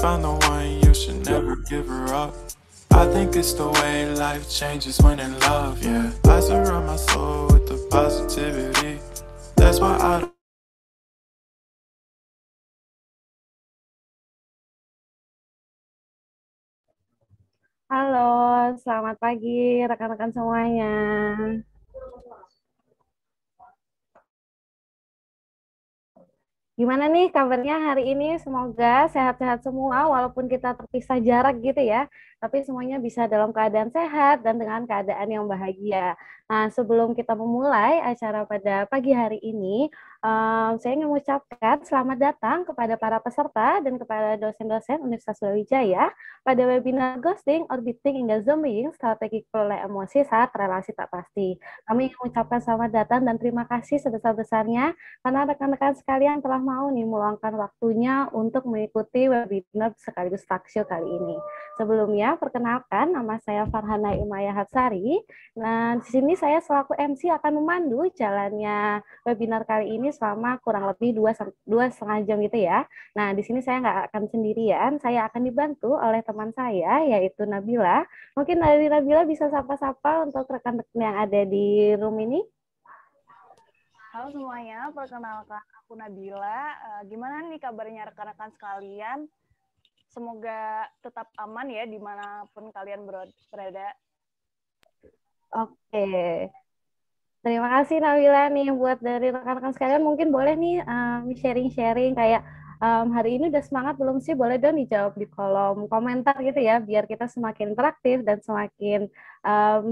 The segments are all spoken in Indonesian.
Found the one, you should never give her up. I think it's the way life changes when in love, yeah. I surround my soul with the positivity. That's why I don't. Halo, selamat pagi rekan-rekan semuanya. Gimana nih kabarnya hari ini? Semoga sehat-sehat semua walaupun kita terpisah jarak gitu ya. Tapi semuanya bisa dalam keadaan sehat dan dengan keadaan yang bahagia. Nah, sebelum kita memulai acara pada pagi hari ini, saya ingin mengucapkan selamat datang kepada para peserta dan kepada dosen-dosen Universitas Brawijaya pada webinar Ghosting, Orbiting, hingga Zombieing, Strategi Kelola Emosi Saat Relasi Tak Pasti. Kami ingin mengucapkan selamat datang dan terima kasih sebesar-besarnya karena rekan-rekan sekalian telah mau nih meluangkan waktunya untuk mengikuti webinar sekaligus talk show kali ini. Sebelumnya, perkenalkan nama saya Farhana Imaya Hatsari. Nah, di sini saya selaku MC akan memandu jalannya webinar kali ini selama kurang lebih 2,5 jam gitu ya. Nah, di sini saya nggak akan sendirian, saya akan dibantu oleh teman saya, yaitu Nabila. Mungkin dari Nabila bisa sapa-sapa untuk rekan-rekan yang ada di room ini. Halo semuanya, perkenalkan aku Nabila. Gimana nih kabarnya rekan-rekan sekalian? Semoga tetap aman ya dimanapun kalian berada. Oke, terima kasih Nabila nih buat dari rekan-rekan sekalian. Mungkin boleh nih sharing-sharing kayak hari ini udah semangat belum sih? Boleh dong dijawab di kolom komentar gitu ya, biar kita semakin interaktif dan semakin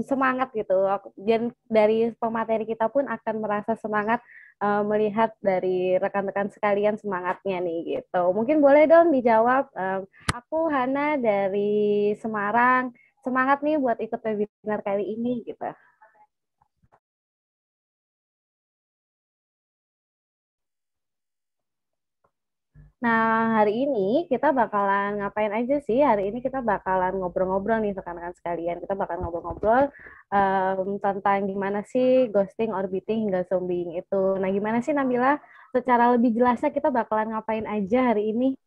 semangat gitu. Dan dari pemateri kita pun akan merasa semangat melihat dari rekan-rekan sekalian semangatnya nih gitu. Mungkin boleh dong dijawab. Aku Hana dari Semarang. Semangat nih buat ikut webinar kali ini gitu. Nah, hari ini kita bakalan ngapain aja sih? Hari ini kita bakalan ngobrol-ngobrol nih rekan-rekan sekalian. Kita bakalan ngobrol-ngobrol tentang gimana sih ghosting, orbiting, hingga zombieing itu. Nah, gimana sih Nabila? Secara lebih jelasnya kita bakalan ngapain aja hari ini?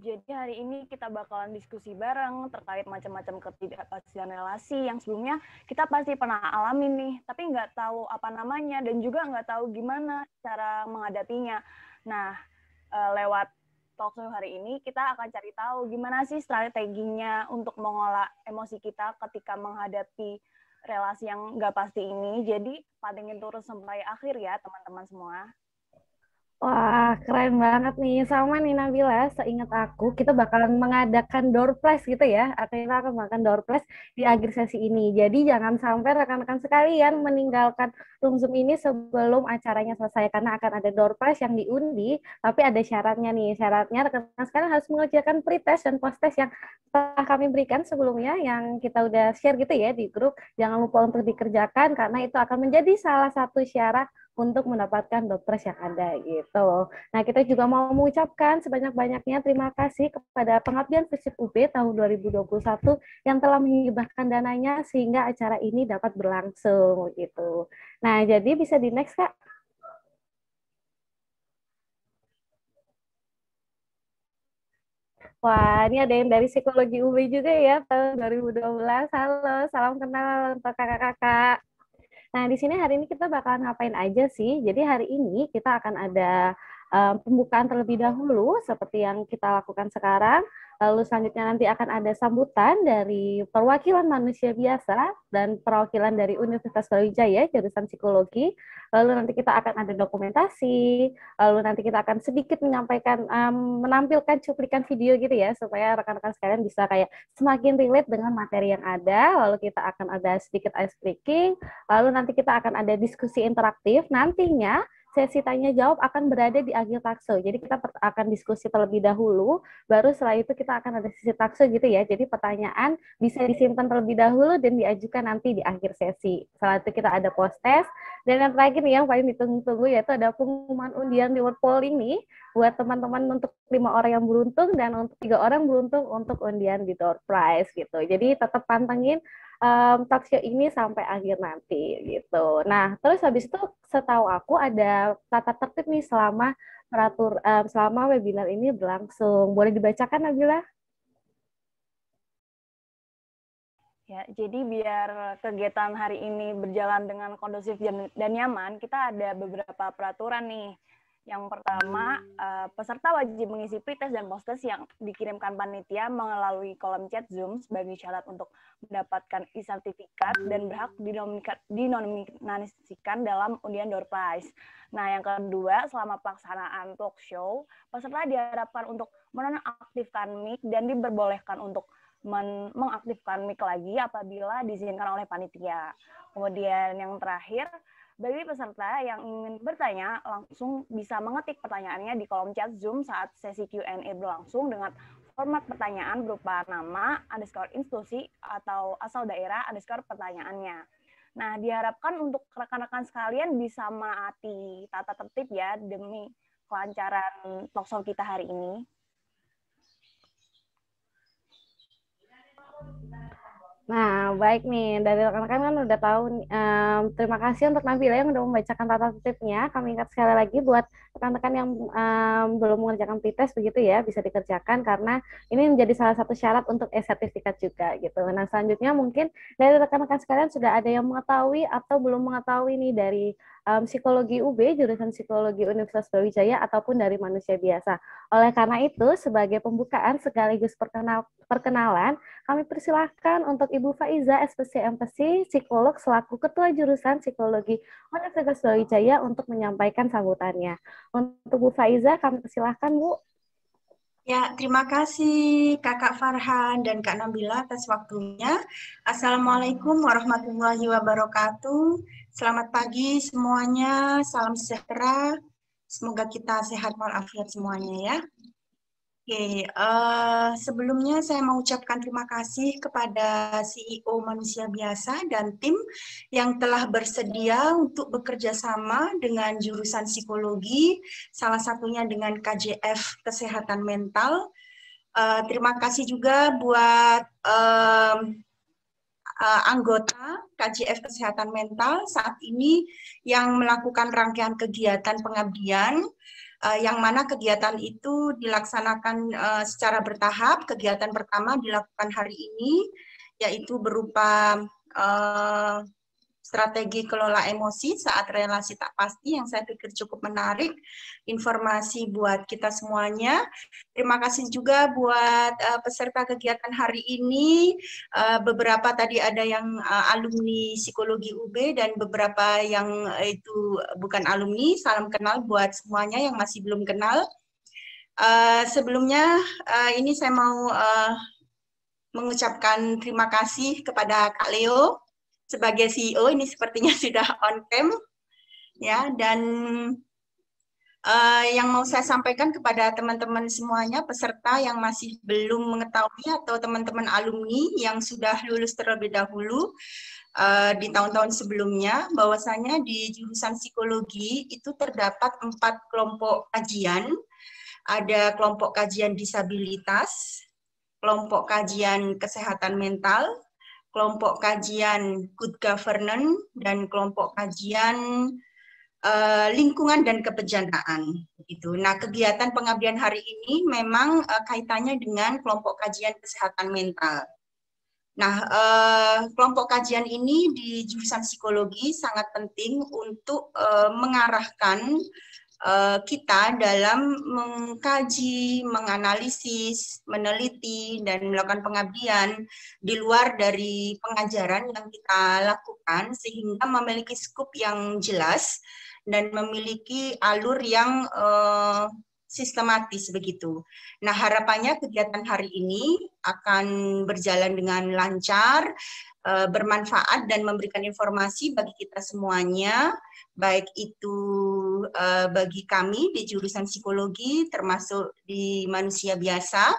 Jadi hari ini kita bakalan diskusi bareng terkait macam-macam ketidakpastian relasi yang sebelumnya kita pasti pernah alami nih, tapi nggak tahu apa namanya dan juga nggak tahu gimana cara menghadapinya. Nah, lewat talkshow hari ini kita akan cari tahu gimana sih strateginya untuk mengolah emosi kita ketika menghadapi relasi yang nggak pasti ini. Jadi pantengin terus sampai akhir ya teman-teman semua. Wah, keren banget nih. Sama nih Nabila, seingat aku, kita bakalan mengadakan door prize gitu ya. Atau kita akan mengadakan door prize di akhir sesi ini. Jadi jangan sampai rekan-rekan sekalian meninggalkan room Zoom ini sebelum acaranya selesai. Karena akan ada door prize yang diundi, tapi ada syaratnya nih. Syaratnya rekan-rekan sekalian harus mengerjakan pretest dan post-test yang telah kami berikan sebelumnya, yang kita udah share gitu ya di grup. Jangan lupa untuk dikerjakan, karena itu akan menjadi salah satu syarat untuk mendapatkan dokter yang ada gitu. Nah, kita juga mau mengucapkan sebanyak-banyaknya terima kasih kepada Pengabdian Visip UB tahun 2021 yang telah menghibahkan dananya sehingga acara ini dapat berlangsung gitu. Nah, jadi bisa di next Kak. Wah, ini ada yang dari psikologi UB juga ya tahun 2012. Halo, salam kenal untuk kakak-kakak. Nah, di sini hari ini kita bakalan ngapain aja sih? Jadi hari ini kita akan ada pembukaan terlebih dahulu seperti yang kita lakukan sekarang. Lalu selanjutnya nanti akan ada sambutan dari perwakilan manusia biasa dan perwakilan dari Universitas Brawijaya jurusan psikologi. Lalu nanti kita akan ada dokumentasi, lalu nanti kita akan sedikit menyampaikan, menampilkan cuplikan video gitu ya, supaya rekan-rekan sekalian bisa kayak semakin relate dengan materi yang ada. Lalu kita akan ada sedikit ice breaking, lalu nanti kita akan ada diskusi interaktif. Nantinya sesi tanya jawab akan berada di akhir takso. Jadi kita akan diskusi terlebih dahulu, baru setelah itu kita akan ada sesi takso gitu ya. Jadi pertanyaan bisa disimpan terlebih dahulu dan diajukan nanti di akhir sesi. Setelah itu kita ada post test, dan yang terakhir nih yang paling ditunggu-tunggu yaitu ada pengumuman undian reward polling nih buat teman-teman untuk 5 orang yang beruntung dan untuk 3 orang beruntung untuk undian di door prize gitu. Jadi tetap pantengin talk show ini sampai akhir nanti gitu. Nah, terus habis itu setahu aku ada tata tertib nih selama webinar ini berlangsung. Boleh dibacakan, Nabila? Ya, jadi biar kegiatan hari ini berjalan dengan kondusif dan nyaman, kita ada beberapa peraturan nih. Yang pertama, peserta wajib mengisi pretest dan post-test yang dikirimkan panitia melalui kolom chat Zoom sebagai syarat untuk mendapatkan e-sertifikat dan berhak dinominasikan dalam undian door prize. Nah, yang kedua, selama pelaksanaan talk show, peserta diharapkan untuk menonaktifkan mic dan diperbolehkan untuk mengaktifkan mic lagi apabila diizinkan oleh panitia. Kemudian yang terakhir, bagi peserta yang ingin bertanya, langsung bisa mengetik pertanyaannya di kolom chat Zoom saat sesi Q&A berlangsung dengan format pertanyaan berupa nama, _institusi, atau asal daerah, _pertanyaannya. Nah, diharapkan untuk rekan-rekan sekalian bisa menaati tata tertib ya, demi kelancaran talkshow kita hari ini. Nah, baik nih. Dari rekan-rekan kan udah tahu. Terima kasih untuk Nabila yang udah membacakan tata tertibnya. Kami ingat sekali lagi buat rekan-rekan yang belum mengerjakan pretest begitu ya, bisa dikerjakan karena ini menjadi salah satu syarat untuk e-sertifikat juga gitu. Nah, selanjutnya mungkin dari rekan-rekan sekalian sudah ada yang mengetahui atau belum mengetahui nih dari psikologi UB, jurusan psikologi Universitas Brawijaya ataupun dari manusia biasa. Oleh karena itu, sebagai pembukaan sekaligus perkenalan, kami persilahkan untuk Ibu Faiza, SPC MPC, psikolog selaku Ketua Jurusan Psikologi Universitas Brawijaya untuk menyampaikan sambutannya. Untuk Bu Faiza, kami persilahkan, Bu. Ya, terima kasih Kakak Farhan dan Kak Nabila atas waktunya. Assalamualaikum warahmatullahi wabarakatuh. Selamat pagi semuanya, salam sejahtera. Semoga kita sehat walafiat semuanya ya. Oke, sebelumnya saya mau ucapkan terima kasih kepada CEO Manusia Biasa dan tim yang telah bersedia untuk bekerja sama dengan jurusan psikologi, salah satunya dengan KJF Kesehatan Mental. Terima kasih juga buat anggota KJF Kesehatan Mental saat ini yang melakukan rangkaian kegiatan pengabdian, yang mana kegiatan itu dilaksanakan secara bertahap. Kegiatan pertama dilakukan hari ini, yaitu berupa strategi kelola emosi saat relasi tak pasti, yang saya pikir cukup menarik informasi buat kita semuanya. Terima kasih juga buat peserta kegiatan hari ini. Beberapa tadi ada yang alumni psikologi UB dan beberapa yang itu bukan alumni. Salam kenal buat semuanya yang masih belum kenal. Sebelumnya ini saya mau mengucapkan terima kasih kepada Kak Leo sebagai CEO. Ini sepertinya sudah on cam ya, dan yang mau saya sampaikan kepada teman-teman semuanya, peserta yang masih belum mengetahui atau teman-teman alumni yang sudah lulus terlebih dahulu di tahun-tahun sebelumnya, bahwasanya di jurusan psikologi itu terdapat 4 kelompok kajian. Ada kelompok kajian disabilitas, kelompok kajian kesehatan mental, kelompok kajian good governance, dan kelompok kajian lingkungan dan kebencanaan. Gitu. Nah, kegiatan pengabdian hari ini memang kaitannya dengan kelompok kajian kesehatan mental. Nah, kelompok kajian ini di jurusan psikologi sangat penting untuk mengarahkan kita dalam mengkaji, menganalisis, meneliti, dan melakukan pengabdian di luar dari pengajaran yang kita lakukan, sehingga memiliki skup yang jelas dan memiliki alur yang sistematis begitu. Nah, harapannya kegiatan hari ini akan berjalan dengan lancar, bermanfaat dan memberikan informasi bagi kita semuanya, baik itu bagi kami di jurusan psikologi, termasuk di manusia biasa,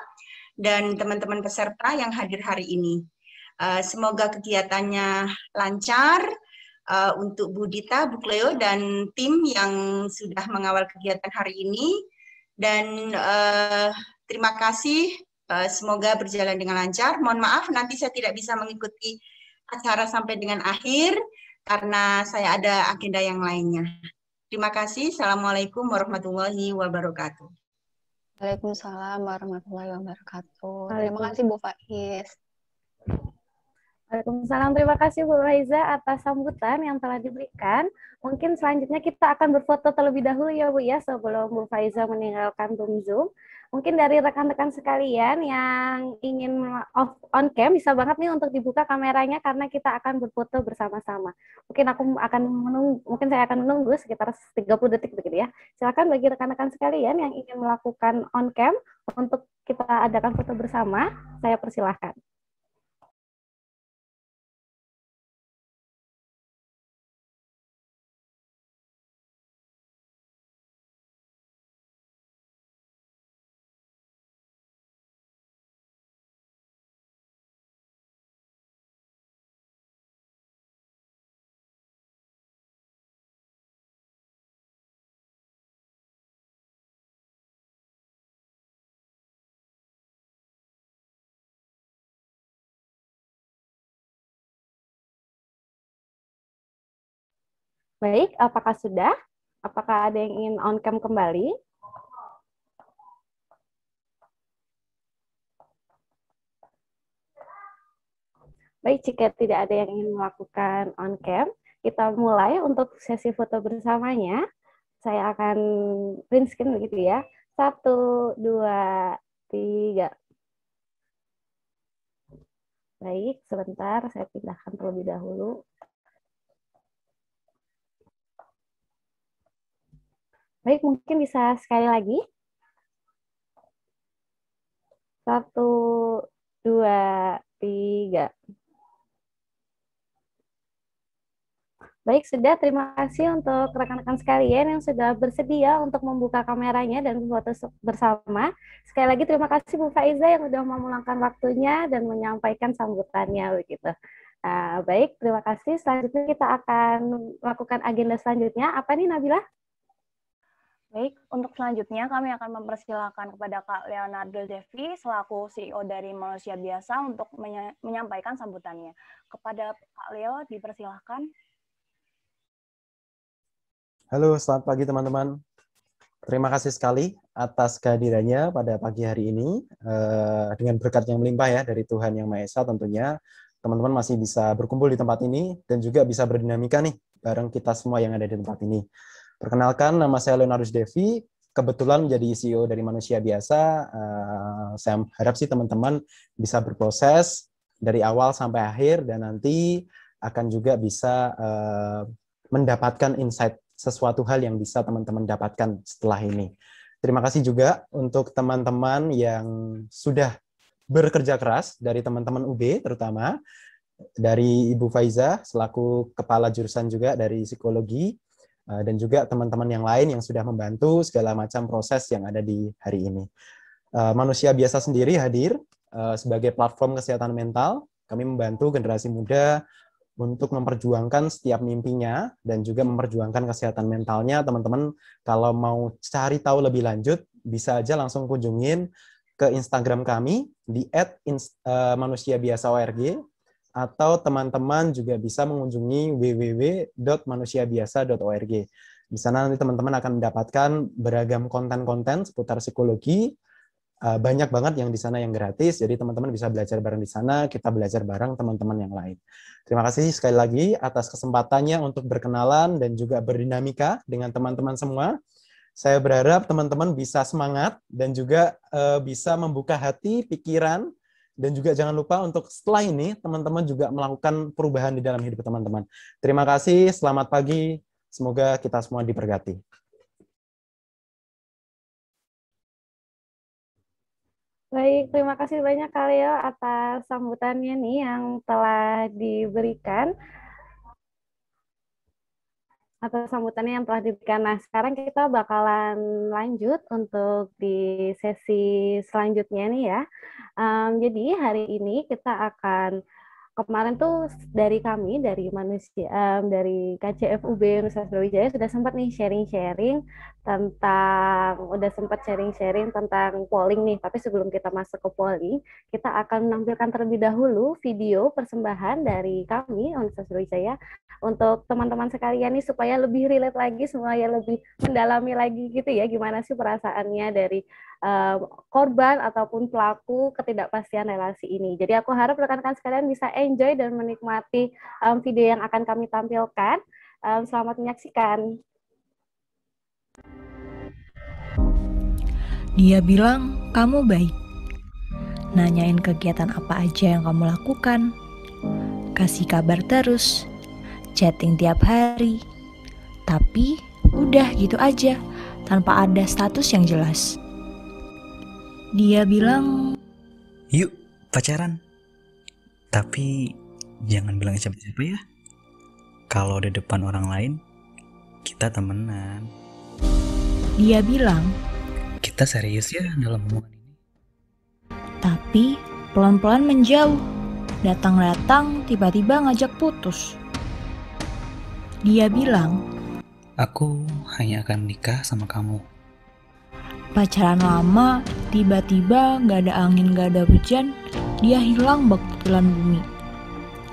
dan teman-teman peserta yang hadir hari ini. Semoga kegiatannya lancar untuk Bu Dita, Bu Cleo, dan tim yang sudah mengawal kegiatan hari ini. Dan terima kasih, semoga berjalan dengan lancar. Mohon maaf, nanti saya tidak bisa mengikuti acara sampai dengan akhir, karena saya ada agenda yang lainnya. Terima kasih. Assalamualaikum warahmatullahi wabarakatuh. Waalaikumsalam warahmatullahi wabarakatuh. Terima kasih Bu Faiz. Waalaikumsalam. Terima kasih Bu Raiza atas sambutan yang telah diberikan. Mungkin selanjutnya kita akan berfoto terlebih dahulu ya Bu ya, sebelum Bu Faiza meninggalkan Zoom. Mungkin dari rekan-rekan sekalian yang ingin on cam bisa banget nih untuk dibuka kameranya karena kita akan berfoto bersama-sama. Mungkin saya akan menunggu sekitar 30 detik begitu ya. Silakan bagi rekan-rekan sekalian yang ingin melakukan on cam untuk kita adakan foto bersama, saya persilahkan. Baik, apakah sudah? Apakah ada yang ingin on cam kembali? Baik, jika tidak ada yang ingin melakukan on cam, kita mulai untuk sesi foto bersamanya. Saya akan print screen begitu ya. 1, 2, 3. Baik, sebentar saya pindahkan terlebih dahulu. Baik, mungkin bisa sekali lagi. 1, 2, 3. Baik, sudah. Terima kasih untuk rekan-rekan sekalian yang sudah bersedia untuk membuka kameranya dan foto bersama. Sekali lagi terima kasih Bu Faiza yang sudah mau meluangkan waktunya dan menyampaikan sambutannya begitu. Baik, terima kasih. Selanjutnya kita akan melakukan agenda selanjutnya. Apa nih Nabila? Baik, untuk selanjutnya kami akan mempersilahkan kepada Kak Leonardo Devi selaku CEO dari Manusia Biasa untuk menyampaikan sambutannya. Kepada Kak Leo, dipersilahkan. Halo, selamat pagi teman-teman. Terima kasih sekali atas kehadirannya pada pagi hari ini. Dengan berkat yang melimpah ya dari Tuhan Yang Maha Esa tentunya, teman-teman masih bisa berkumpul di tempat ini dan juga bisa berdinamika nih bareng kita semua yang ada di tempat ini. Perkenalkan, nama saya Leonardo Devi, kebetulan menjadi CEO dari Manusia Biasa. Saya harap sih teman-teman bisa berproses dari awal sampai akhir dan nanti akan juga bisa mendapatkan insight sesuatu hal yang bisa teman-teman dapatkan setelah ini. Terima kasih juga untuk teman-teman yang sudah bekerja keras dari teman-teman UB terutama, dari Ibu Faiza selaku kepala jurusan juga dari psikologi, dan juga teman-teman yang lain yang sudah membantu segala macam proses yang ada di hari ini. Manusia Biasa sendiri hadir sebagai platform kesehatan mental. Kami membantu generasi muda untuk memperjuangkan setiap mimpinya dan juga memperjuangkan kesehatan mentalnya. Teman-teman kalau mau cari tahu lebih lanjut, bisa aja langsung kunjungin ke Instagram kami di @manusiabiasa.org, atau teman-teman juga bisa mengunjungi www.manusiabiasa.org. Di sana nanti teman-teman akan mendapatkan beragam konten-konten seputar psikologi. Banyak banget yang di sana yang gratis, jadi teman-teman bisa belajar bareng di sana, kita belajar bareng teman-teman yang lain. Terima kasih sekali lagi atas kesempatannya untuk berkenalan dan juga berdinamika dengan teman-teman semua. Saya berharap teman-teman bisa semangat dan juga bisa membuka hati, pikiran, dan juga jangan lupa untuk setelah ini teman-teman juga melakukan perubahan di dalam hidup teman-teman. Terima kasih, selamat pagi. Semoga kita semua diberkati. Baik, terima kasih banyak Kak Leo atas sambutannya nih yang telah diberikan. Nah, sekarang kita bakalan lanjut untuk di sesi selanjutnya nih ya. Jadi hari ini kita akan kemarin tuh dari kami dari dari KCFUB Universitas Brawijaya sudah sempat nih sharing-sharing tentang polling nih. Tapi sebelum kita masuk ke polling, kita akan menampilkan terlebih dahulu video persembahan dari kami Universitas Brawijaya untuk teman-teman sekalian nih supaya lebih relate lagi, supaya lebih mendalami lagi gitu ya gimana sih perasaannya dari korban ataupun pelaku ketidakpastian relasi ini. Jadi aku harap rekan-rekan sekalian bisa enjoy dan menikmati video yang akan kami tampilkan. Selamat menyaksikan. Dia bilang kamu baik. Nanyain kegiatan apa aja yang kamu lakukan. Kasih kabar terus. Chatting tiap hari. Tapi udah gitu aja, tanpa ada status yang jelas. Dia bilang, yuk pacaran. Tapi jangan bilang siapa-siapa ya. Kalau di depan orang lain, kita temenan. Dia bilang, kita serius ya dalam hubungan ini. Tapi pelan-pelan menjauh. Datang-datang tiba-tiba ngajak putus. Dia bilang, aku hanya akan nikah sama kamu. Pacaran lama, tiba-tiba gak ada angin, gak ada hujan, dia hilang bak telan bumi.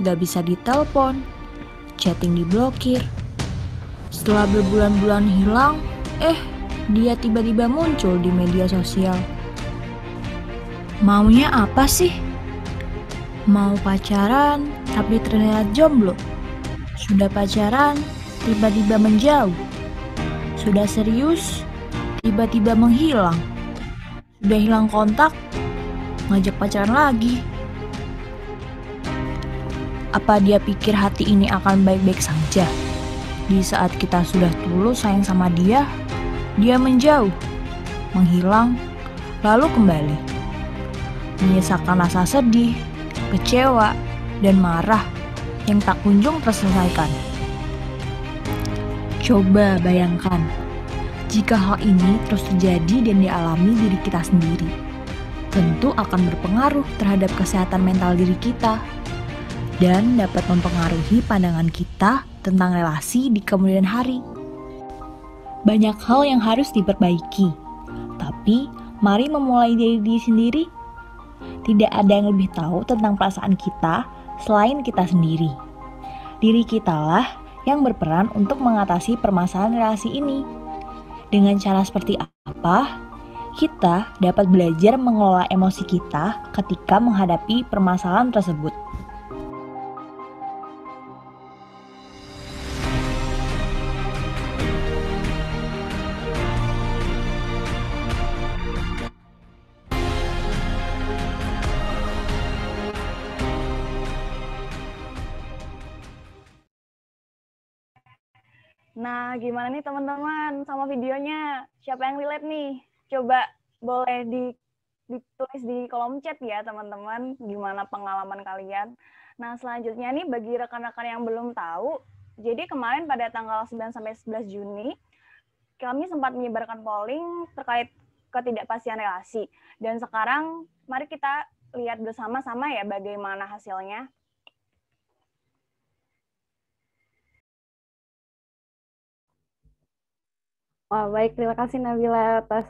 Gak bisa ditelepon, chatting diblokir. Setelah berbulan-bulan hilang, dia tiba-tiba muncul di media sosial. Maunya apa sih? Mau pacaran, tapi terlihat jomblo. Sudah pacaran, tiba-tiba menjauh. Sudah serius, tiba-tiba menghilang. Sudah hilang kontak, ngajak pacaran lagi. Apa dia pikir hati ini akan baik-baik saja? Di saat kita sudah tulus sayang sama dia menjauh, menghilang, lalu kembali. Menyisakan rasa sedih, kecewa, dan marah yang tak kunjung terselesaikan. Coba bayangkan, jika hal ini terus terjadi dan dialami diri kita sendiri, tentu akan berpengaruh terhadap kesehatan mental diri kita dan dapat mempengaruhi pandangan kita tentang relasi di kemudian hari. Banyak hal yang harus diperbaiki, tapi mari memulai dari diri sendiri. Tidak ada yang lebih tahu tentang perasaan kita selain kita sendiri. Diri kitalah yang berperan untuk mengatasi permasalahan relasi ini. Dengan cara seperti apa, kita dapat belajar mengelola emosi kita ketika menghadapi permasalahan tersebut. Nah, gimana nih teman-teman sama videonya? Siapa yang relate nih? Coba boleh ditulis di kolom chat ya teman-teman, gimana pengalaman kalian. Nah, selanjutnya nih bagi rekan-rekan yang belum tahu, jadi kemarin pada tanggal 9 sampai 11 Juni, kami sempat menyebarkan polling terkait ketidakpastian relasi. Dan sekarang mari kita lihat bersama-sama ya bagaimana hasilnya. Wah, baik, terima kasih Nabila atas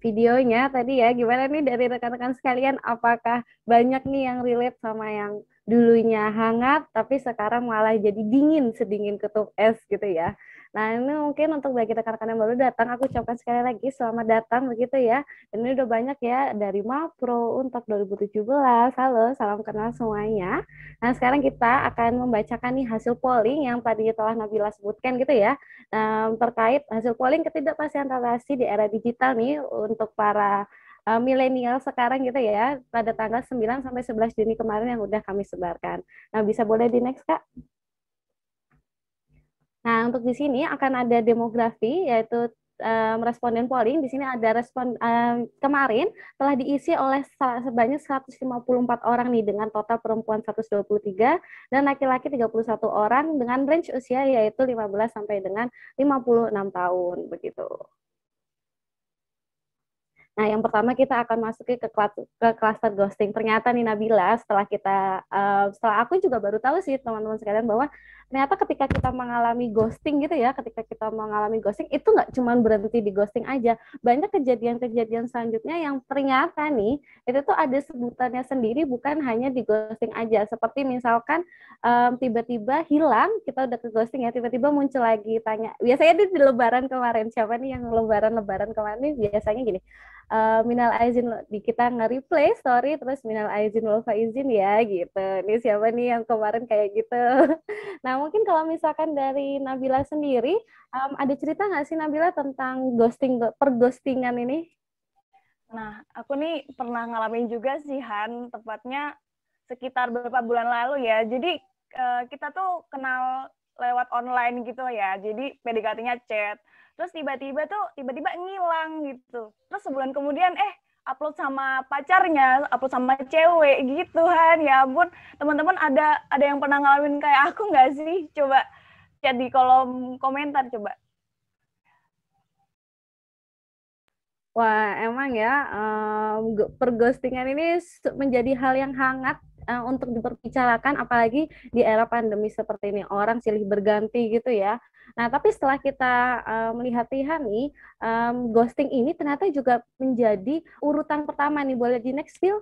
videonya tadi ya. Gimana nih dari rekan-rekan sekalian, apakah banyak nih yang relate sama yang dulunya hangat, tapi sekarang malah jadi dingin, sedingin ketuk es gitu ya. Nah, ini mungkin untuk bagi rekan-rekan yang baru datang, aku ucapkan sekali lagi selamat datang begitu ya. Dan ini udah banyak ya dari Mapro untuk 2017. Halo, salam kenal semuanya. Nah, sekarang kita akan membacakan nih hasil polling yang tadi telah Nabila sebutkan gitu ya. Terkait hasil polling ketidakpastian relasi di era digital nih untuk para milenial sekarang gitu ya, pada tanggal 9 sampai 11 Juni kemarin yang udah kami sebarkan. Nah, bisa boleh di next, Kak? Nah, untuk di sini akan ada demografi, yaitu responden polling. Di sini ada respon kemarin telah diisi oleh sebanyak 154 orang nih, dengan total perempuan 123 dan laki-laki 31 orang dengan range usia yaitu 15 sampai dengan 56 tahun begitu. Nah, yang pertama kita akan masuki ke cluster ghosting. Ternyata nih Nabila, setelah aku juga baru tahu sih teman-teman sekalian bahwa ternyata ketika kita mengalami ghosting gitu ya, ketika kita mengalami ghosting itu nggak cuma berhenti di ghosting aja. Banyak kejadian-kejadian selanjutnya yang ternyata nih itu tuh ada sebutannya sendiri, bukan hanya di ghosting aja. Seperti misalkan tiba-tiba hilang, kita udah ke ghosting ya, tiba-tiba muncul lagi tanya. Biasanya di lebaran kemarin, siapa nih yang lebaran kemarin nih biasanya gini. Minal aizin di kita nge-replay story terus minal aizin wal faizin ya gitu. Ini siapa nih yang kemarin kayak gitu. Nah, mungkin kalau misalkan dari Nabila sendiri ada cerita nggak sih Nabila tentang perghostingan ini? Nah, aku nih pernah ngalamin juga sih Han, tepatnya sekitar beberapa bulan lalu ya. Jadi kita tuh kenal lewat online gitu ya. Jadi PDKT-nya chat. Terus tiba-tiba ngilang gitu. Terus sebulan kemudian upload sama pacarnya, upload sama cewek gitu Han. Ya ampun, teman-teman ada yang pernah ngalamin kayak aku nggak sih? Coba chat di kolom komentar coba. Wah, emang ya, perghostingan ini menjadi hal yang hangat untuk diperbicarakan, apalagi di era pandemi seperti ini, orang silih berganti gitu ya. Nah, tapi setelah kita melihat-lihat nih, ghosting ini ternyata juga menjadi urutan pertama nih. Boleh di next, Phil?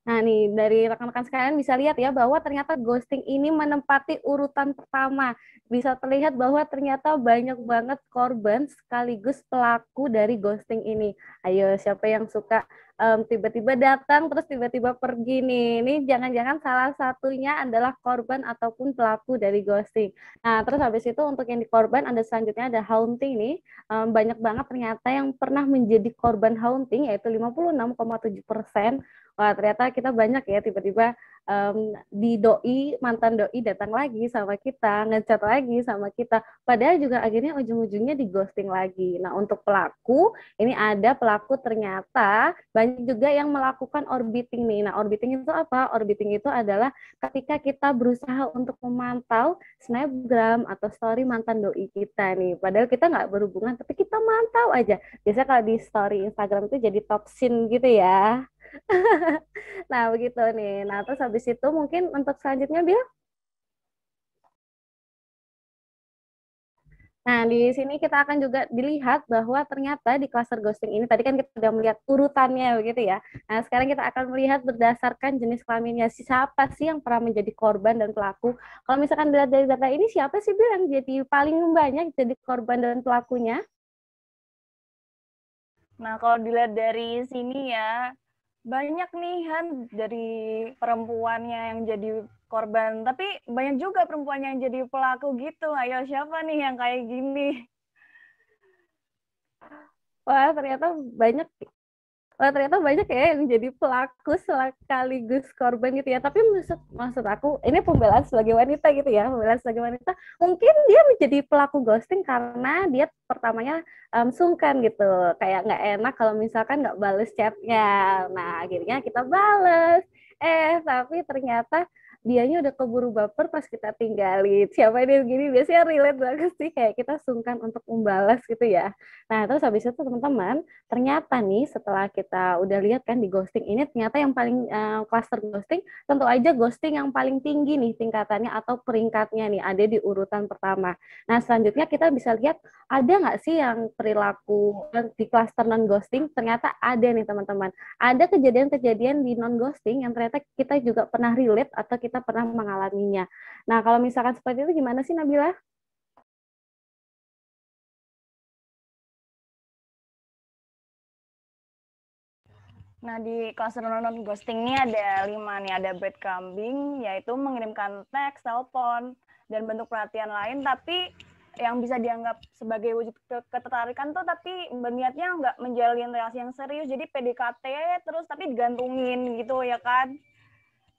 Nah, nih dari rekan-rekan sekalian bisa lihat ya bahwa ternyata ghosting ini menempati urutan pertama. Bisa terlihat bahwa ternyata banyak banget korban sekaligus pelaku dari ghosting ini. Ayo, siapa yang suka tiba-tiba datang terus tiba-tiba pergi nih? Ini jangan-jangan salah satunya adalah korban ataupun pelaku dari ghosting. Nah, terus habis itu untuk yang di korban ada selanjutnya ada haunting nih. Banyak banget ternyata yang pernah menjadi korban haunting yaitu 56,7%. Wah, ternyata kita banyak ya tiba-tiba mantan doi datang lagi sama kita, ngechat lagi sama kita. Padahal juga akhirnya ujung-ujungnya di ghosting lagi. Nah, untuk pelaku, ini ada pelaku ternyata banyak juga yang melakukan orbiting nih. Nah, orbiting itu apa? Orbiting itu adalah ketika kita berusaha untuk memantau snapgram atau story mantan doi kita nih. Padahal kita nggak berhubungan, tapi kita mantau aja. Biasanya kalau di story Instagram itu jadi top scene gitu ya. Nah, begitu nih. Nah, terus habis itu mungkin untuk selanjutnya, Bil. Nah, di sini kita akan juga dilihat bahwa ternyata di cluster ghosting ini, tadi kan kita sudah melihat urutannya begitu ya. Nah, sekarang kita akan melihat berdasarkan jenis kelaminnya. Siapa sih yang pernah menjadi korban dan pelaku? Kalau misalkan dilihat dari data ini, siapa sih, Bil, yang jadi paling banyak jadi korban dan pelakunya? Nah, kalau dilihat dari sini ya, banyak nih Han dari perempuannya yang jadi korban, tapi banyak juga perempuan yang jadi pelaku gitu. Ayo, siapa nih yang kayak gini? Wah, ternyata banyak ya yang jadi pelaku sekaligus korban gitu ya. Tapi maksud aku ini pembelaan sebagai wanita gitu ya. Pembelaan sebagai wanita, mungkin dia menjadi pelaku ghosting karena dia pertamanya sungkan gitu. Kayak nggak enak kalau misalkan nggak bales chatnya. Nah, akhirnya kita bales. Tapi ternyata dianya udah keburu baper pas kita tinggalin. Siapa ini begini? Biasanya relate banget sih, kayak kita sungkan untuk membalas gitu ya. Nah, terus habis itu teman-teman, ternyata nih setelah kita udah lihat kan di ghosting ini, ternyata yang paling cluster ghosting, tentu aja ghosting yang paling tinggi nih tingkatannya atau peringkatnya nih, ada di urutan pertama. Nah, selanjutnya kita bisa lihat ada nggak sih yang perilaku di cluster non-ghosting, ternyata ada nih teman-teman. Ada kejadian-kejadian di non-ghosting yang ternyata kita juga pernah relate atau kita pernah mengalaminya. Nah, kalau misalkan seperti itu gimana sih Nabila? Nah, di cluster non-ghosting ini ada 5 nih. Ada breadcrumbing, yaitu mengirimkan teks, telepon, dan bentuk perhatian lain, tapi yang bisa dianggap sebagai wujud ketertarikan tuh, tapi berniatnya nggak menjalin relasi yang serius. Jadi PDKT, terus tapi digantungin gitu ya kan.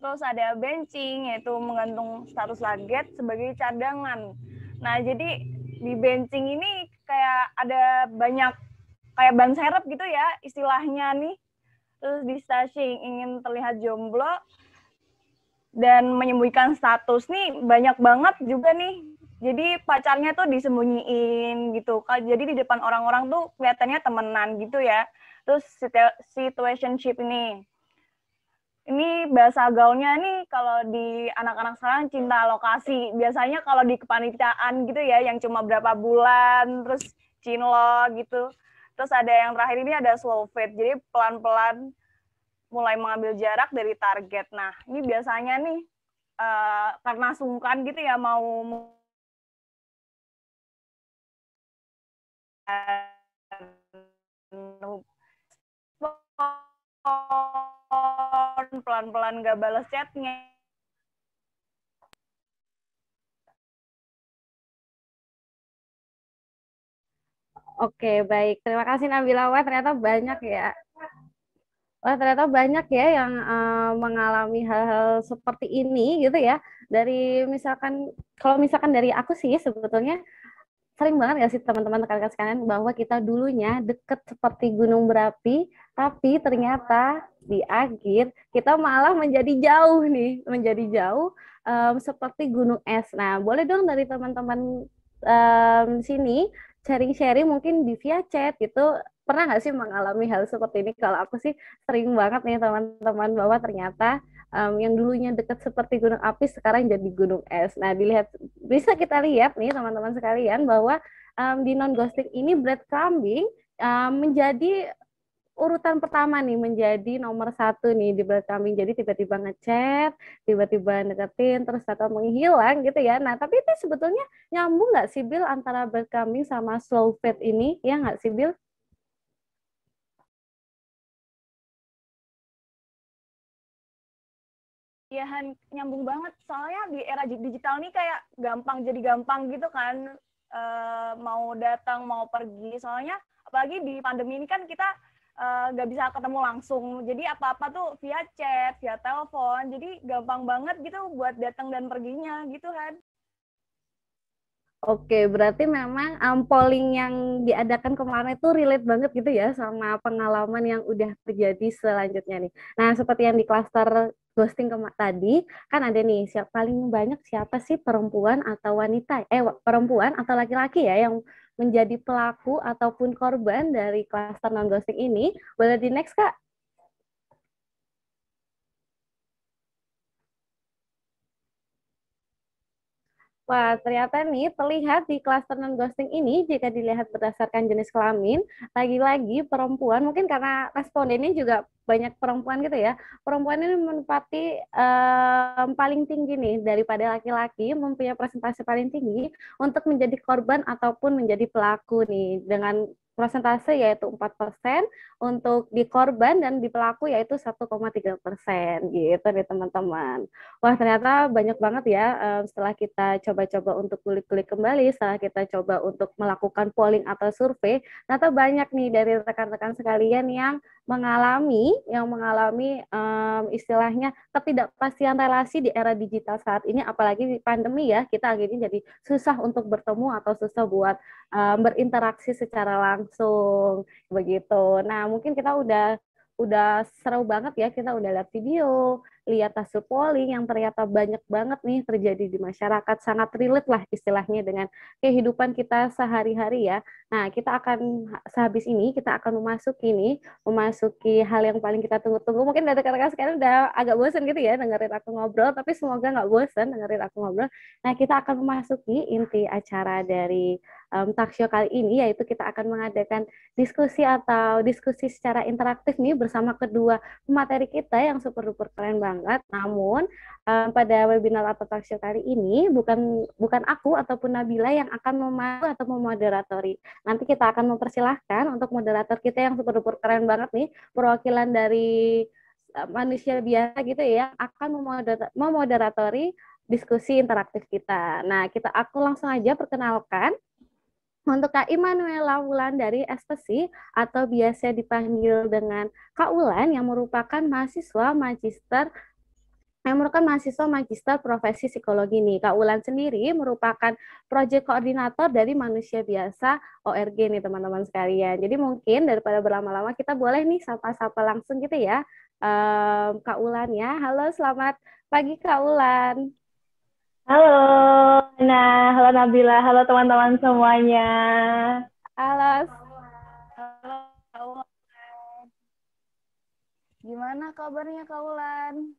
Terus ada benching, yaitu menggantung status target sebagai cadangan. Nah, jadi di benching ini kayak ada banyak, kayak ban serep gitu ya istilahnya nih. Terus di stashing, ingin terlihat jomblo dan menyembunyikan status nih banyak banget juga nih. Jadi pacarnya tuh disembunyiin gitu. Jadi di depan orang-orang tuh kelihatannya temenan gitu ya. Terus situationship ini bahasa gaulnya nih kalau di anak-anak sekarang cinta lokasi. Biasanya kalau di kepanitiaan gitu ya, yang cuma berapa bulan, terus cinlok gitu. Terus ada yang terakhir ini ada slow fade, jadi pelan-pelan mulai mengambil jarak dari target. Nah, ini biasanya nih karena sungkan gitu ya mau pelan-pelan gak balas chatnya. Oke, baik. Terima kasih Nabila. Wah, ternyata banyak ya. Wah, ternyata banyak ya yang mengalami hal-hal seperti ini gitu ya. Dari misalkan, kalau misalkan dari aku sih sebetulnya sering banget nggak sih teman-teman rekan-rekan sekalian bahwa kita dulunya deket seperti gunung berapi, tapi ternyata di akhir kita malah menjadi jauh nih, menjadi jauh seperti gunung es. Nah, boleh dong dari teman-teman sini sharing-sharing mungkin di via chat gitu, pernah nggak sih mengalami hal seperti ini? Kalau aku sih sering banget nih teman-teman bahwa ternyata yang dulunya dekat seperti gunung api sekarang jadi gunung es. Nah, bisa kita lihat nih teman-teman sekalian bahwa di non ghosting ini breadcrumbing menjadi urutan pertama nih, menjadi nomor satu nih di breadcrumbing. Jadi tiba-tiba ngechat, tiba-tiba deketin, terus atau menghilang gitu ya. Nah, tapi itu sebetulnya nyambung nggak sih Bill antara breadcrumbing sama slow fade ini? Ya nggak sih Bill? Ya, nyambung banget. Soalnya di era digital nih kayak gampang jadi gampang gitu kan. Mau datang, mau pergi. Soalnya apalagi di pandemi ini kan kita nggak bisa ketemu langsung. Jadi apa-apa tuh via chat, via telepon. Jadi gampang banget gitu buat datang dan perginya gitu kan. Oke, berarti memang polling yang diadakan kemarin itu relate banget gitu ya sama pengalaman yang udah terjadi selanjutnya nih. Nah, seperti yang di klaster ghosting tadi, kan ada nih paling banyak siapa sih perempuan atau wanita, perempuan atau laki-laki ya yang menjadi pelaku ataupun korban dari klaster non-ghosting ini. Boleh di next, Kak? Wah, ternyata nih terlihat di klaster non-ghosting ini, jika dilihat berdasarkan jenis kelamin, lagi-lagi perempuan, mungkin karena respondennya juga banyak perempuan gitu ya, perempuan ini menempati paling tinggi nih, daripada laki-laki, mempunyai presentasi paling tinggi untuk menjadi korban ataupun menjadi pelaku nih, dengan persentase yaitu 4% untuk di korban dan di pelaku yaitu 1,3% gitu nih teman-teman. Wah, ternyata banyak banget ya setelah kita coba-coba untuk kulik-kulik kembali, setelah kita coba untuk melakukan polling atau survei, ternyata banyak nih dari rekan-rekan sekalian yang mengalami istilahnya ketidakpastian relasi di era digital saat ini, apalagi di pandemi ya, kita akhirnya jadi susah untuk bertemu atau susah buat berinteraksi secara langsung begitu. Nah, mungkin kita udah seru banget ya, kita udah lihat video, lihat hasil polling yang ternyata banyak banget nih terjadi di masyarakat, sangat relate lah istilahnya dengan kehidupan kita sehari-hari ya. Nah, kita akan sehabis ini kita akan memasuki hal yang paling kita tunggu-tunggu. Mungkin dari rekan-rekan sekarang udah agak bosan gitu ya dengerin aku ngobrol, tapi semoga nggak bosan dengerin aku ngobrol. Nah, kita akan memasuki inti acara dari talk show kali ini, yaitu kita akan mengadakan diskusi secara interaktif nih bersama kedua pemateri kita yang super duper keren banget. Namun pada webinar atau talk show kali ini bukan aku ataupun Nabila yang akan memandu atau memoderatori. Nanti kita akan mempersilahkan untuk moderator kita yang super duper keren banget nih, perwakilan dari manusia biasa gitu ya, akan memoderatori diskusi interaktif kita. Nah, aku langsung aja perkenalkan untuk Kak Immanuela Wulandari SPSI atau biasa dipanggil dengan Kak Ulan yang merupakan mahasiswa magister profesi psikologi nih. Kak Ulan sendiri merupakan proyek koordinator dari Manusia Biasa ORG nih teman-teman sekalian. Jadi mungkin daripada berlama-lama kita boleh nih sapa-sapa langsung gitu ya. Kak Ulan ya. Halo, selamat pagi Kak Ulan. Halo, halo Nabila, halo teman-teman semuanya. Halo. Halo. Gimana kabarnya Kak Ulan?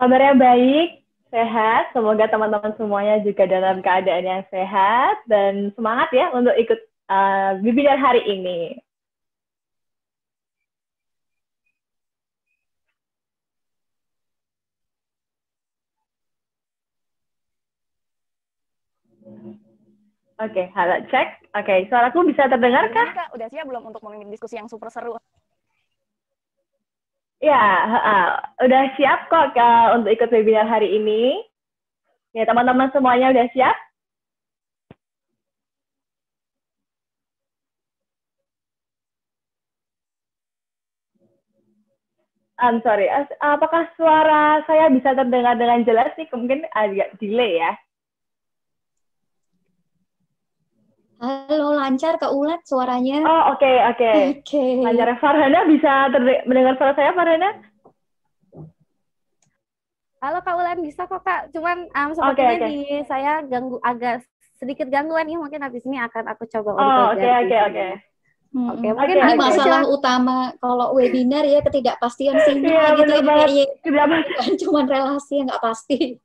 Kabarnya baik, sehat. Semoga teman-teman semuanya juga dalam keadaan yang sehat dan semangat ya untuk ikut webinar hari ini. Oke, halo cek. Oke, suaraku bisa terdengar kah? Kak, udah siap belum untuk memimpin diskusi yang super seru? Ya, udah siap kok Kak, untuk ikut webinar hari ini. Ya, teman-teman semuanya udah siap? I'm sorry, apakah suara saya bisa terdengar dengan jelas nih? Mungkin agak delay ya. Halo, lancar Kak Ulan suaranya. Oh, oke. Lancar. Farhana bisa mendengar suara saya, Farhana? Halo Kak Ulan, bisa kok Kak. Cuman sepertinya di saya agak sedikit gangguan nih. Mungkin habis ini akan aku coba untuk Oke. Mungkin ini masalah utama kalau webinar ya, ketidakpastian sinyal gitu ya. Bukan cuma relasi yang nggak pasti.